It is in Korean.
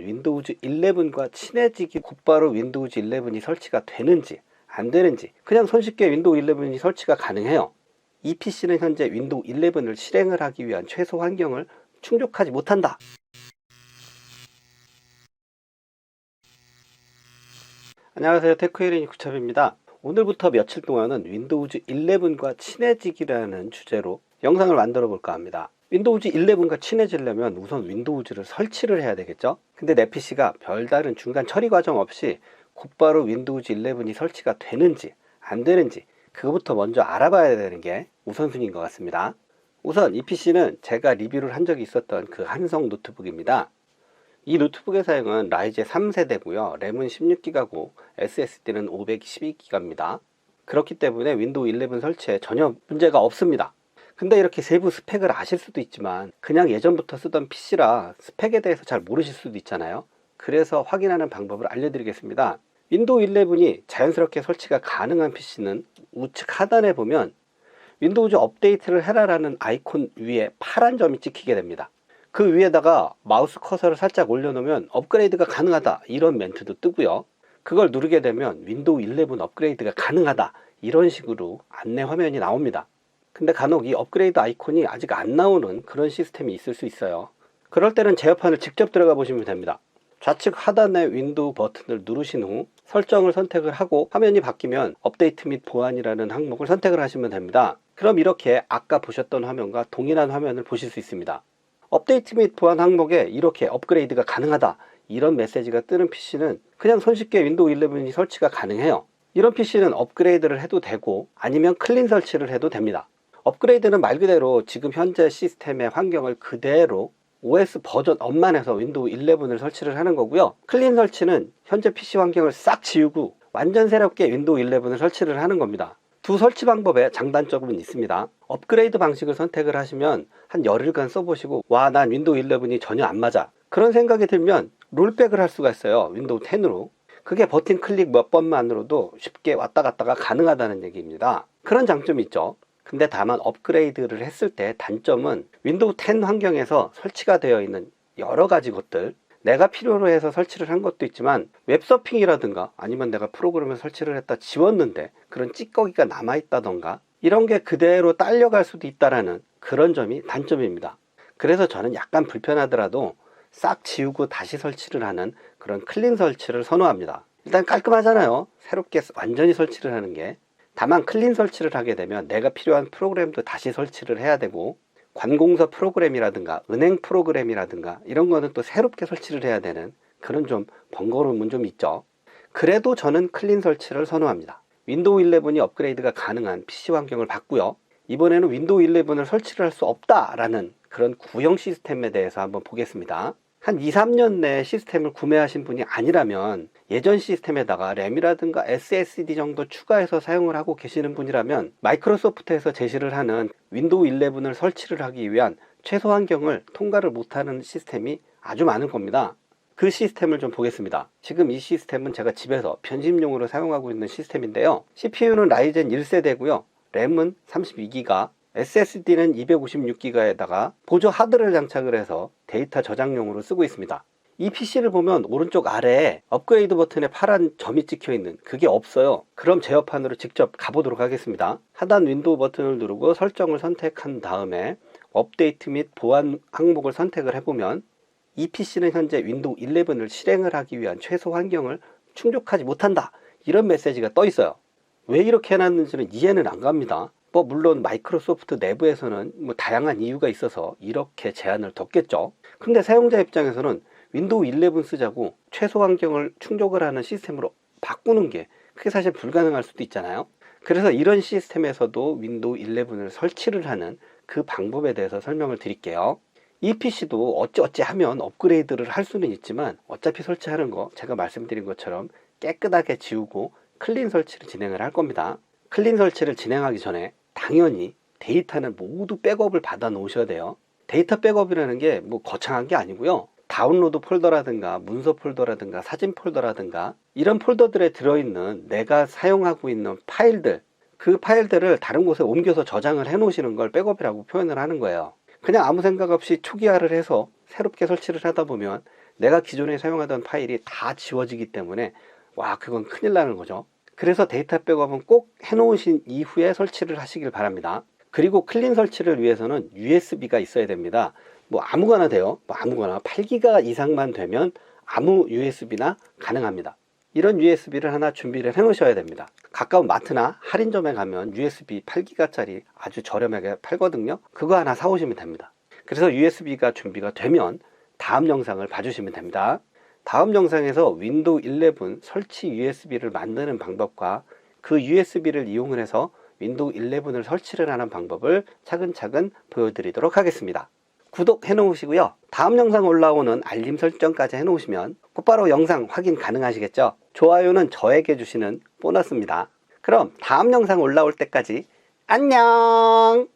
윈도우즈 11과 친해지기 곧바로 윈도우즈 11이 설치가 되는지 안 되는지 그냥 손쉽게 윈도우 11이 설치가 가능해요. 이 PC는 현재 윈도우 11을 실행을 하기 위한 최소 환경을 충족하지 못한다. 안녕하세요, 테크힐링 구첩입니다. 오늘부터 며칠 동안은 윈도우즈 11과 친해지기라는 주제로 영상을 만들어 볼까 합니다. 윈도우즈 11과 친해지려면 우선 윈도우즈를 설치를 해야 되겠죠. 근데 내 PC가 별다른 중간 처리 과정 없이 곧바로 윈도우즈 11이 설치가 되는지 안 되는지 그거부터 먼저 알아봐야 되는 게 우선순위인 것 같습니다. 우선 이 PC는 제가 리뷰를 한 적이 있었던 그 한성 노트북입니다. 이 노트북의 사용은 라이젠 3세대고요. 램은 16기가고 SSD는 512기가입니다. 그렇기 때문에 윈도우 11 설치에 전혀 문제가 없습니다. 근데 이렇게 세부 스펙을 아실 수도 있지만 그냥 예전부터 쓰던 PC라 스펙에 대해서 잘 모르실 수도 있잖아요. 그래서 확인하는 방법을 알려드리겠습니다. 윈도우 11이 자연스럽게 설치가 가능한 PC는 우측 하단에 보면 윈도우즈 업데이트를 해라라는 아이콘 위에 파란 점이 찍히게 됩니다. 그 위에다가 마우스 커서를 살짝 올려놓으면 업그레이드가 가능하다 이런 멘트도 뜨고요. 그걸 누르게 되면 윈도우 11 업그레이드가 가능하다 이런 식으로 안내 화면이 나옵니다. 근데 간혹 이 업그레이드 아이콘이 아직 안 나오는 그런 시스템이 있을 수 있어요. 그럴 때는 제어판을 직접 들어가 보시면 됩니다. 좌측 하단의 윈도우 버튼을 누르신 후 설정을 선택을 하고 화면이 바뀌면 업데이트 및 보안이라는 항목을 선택을 하시면 됩니다. 그럼 이렇게 아까 보셨던 화면과 동일한 화면을 보실 수 있습니다. 업데이트 및 보안 항목에 이렇게 업그레이드가 가능하다 이런 메시지가 뜨는 PC는 그냥 손쉽게 윈도우 11이 설치가 가능해요. 이런 PC는 업그레이드를 해도 되고 아니면 클린 설치를 해도 됩니다. 업그레이드는 말 그대로 지금 현재 시스템의 환경을 그대로 OS 버전 업만 해서 윈도우 11을 설치를 하는 거고요. 클린 설치는 현재 PC 환경을 싹 지우고 완전 새롭게 윈도우 11을 설치를 하는 겁니다. 두 설치 방법에 장단점은 있습니다. 업그레이드 방식을 선택을 하시면 한 열흘간 써보시고 와, 난 윈도우 11이 전혀 안 맞아 그런 생각이 들면 롤백을 할 수가 있어요. 윈도우 10으로. 그게 버튼 클릭 몇 번만으로도 쉽게 왔다 갔다가 가능하다는 얘기입니다. 그런 장점이 있죠. 근데 다만 업그레이드를 했을 때 단점은 윈도우 10 환경에서 설치가 되어 있는 여러 가지 것들 내가 필요로 해서 설치를 한 것도 있지만 웹서핑이라든가 아니면 내가 프로그램을 설치를 했다 지웠는데 그런 찌꺼기가 남아있다던가 이런 게 그대로 딸려갈 수도 있다라는 그런 점이 단점입니다. 그래서 저는 약간 불편하더라도 싹 지우고 다시 설치를 하는 그런 클린 설치를 선호합니다. 일단 깔끔하잖아요. 새롭게 완전히 설치를 하는 게. 다만 클린 설치를 하게 되면 내가 필요한 프로그램도 다시 설치를 해야 되고 관공서 프로그램이라든가 은행 프로그램이라든가 이런 거는 또 새롭게 설치를 해야 되는 그런 좀 번거로움은 좀 있죠. 그래도 저는 클린 설치를 선호합니다. 윈도우 11이 업그레이드가 가능한 PC 환경을 봤고요. 이번에는 윈도우 11을 설치를 할 수 없다라는 그런 구형 시스템에 대해서 한번 보겠습니다. 한 2, 3년 내에 시스템을 구매하신 분이 아니라면 예전 시스템에다가 램이라든가 SSD 정도 추가해서 사용을 하고 계시는 분이라면 마이크로소프트에서 제시를 하는 윈도우 11을 설치를 하기 위한 최소 환경을 통과를 못하는 시스템이 아주 많을 겁니다. 그 시스템을 좀 보겠습니다. 지금 이 시스템은 제가 집에서 편집용으로 사용하고 있는 시스템인데요. CPU는 라이젠 1세대고요. 램은 32기가, SSD는 256기가에다가 보조 하드를 장착을 해서 데이터 저장용으로 쓰고 있습니다. 이 PC를 보면 오른쪽 아래에 업그레이드 버튼에 파란 점이 찍혀 있는 그게 없어요. 그럼 제어판으로 직접 가보도록 하겠습니다. 하단 윈도우 버튼을 누르고 설정을 선택한 다음에 업데이트 및 보안 항목을 선택을 해보면 이 PC는 현재 윈도우 11을 실행을 하기 위한 최소 환경을 충족하지 못한다 이런 메시지가 떠 있어요. 왜 이렇게 해놨는지는 이해는 안 갑니다. 물론 마이크로소프트 내부에서는 다양한 이유가 있어서 이렇게 제한을 뒀겠죠. 근데 사용자 입장에서는 윈도우 11 쓰자고 최소 환경을 충족을 하는 시스템으로 바꾸는 게 그게 사실 불가능할 수도 있잖아요. 그래서 이런 시스템에서도 윈도우 11을 설치를 하는 그 방법에 대해서 설명을 드릴게요. 이 PC도 어찌어찌 하면 업그레이드를 할 수는 있지만 어차피 설치하는 거 제가 말씀드린 것처럼 깨끗하게 지우고 클린 설치를 진행을 할 겁니다. 클린 설치를 진행하기 전에 당연히 데이터는 모두 백업을 받아 놓으셔야 돼요. 데이터 백업이라는 게 거창한 게 아니고요. 다운로드 폴더라든가 문서 폴더라든가 사진 폴더라든가 이런 폴더들에 들어있는 내가 사용하고 있는 파일들 그 파일들을 다른 곳에 옮겨서 저장을 해 놓으시는 걸 백업이라고 표현을 하는 거예요. 그냥 아무 생각 없이 초기화를 해서 새롭게 설치를 하다 보면 내가 기존에 사용하던 파일이 다 지워지기 때문에 와, 그건 큰일 나는 거죠. 그래서 데이터 백업은 꼭 해놓으신 이후에 설치를 하시길 바랍니다. 그리고 클린 설치를 위해서는 USB가 있어야 됩니다. 뭐 아무거나 돼요. 뭐 아무거나 8기가 이상만 되면 아무 USB나 가능합니다. 이런 USB를 하나 준비를 해 놓으셔야 됩니다. 가까운 마트나 할인점에 가면 USB 8기가짜리 아주 저렴하게 팔거든요. 그거 하나 사오시면 됩니다. 그래서 USB가 준비가 되면 다음 영상을 봐주시면 됩니다. 다음 영상에서 윈도우 11 설치 USB를 만드는 방법과 그 USB를 이용을 해서 윈도우 11을 설치를 하는 방법을 차근차근 보여드리도록 하겠습니다. 구독해 놓으시고요. 다음 영상 올라오는 알림 설정까지 해 놓으시면 곧바로 영상 확인 가능하시겠죠? 좋아요는 저에게 주시는 보너스입니다. 그럼 다음 영상 올라올 때까지 안녕!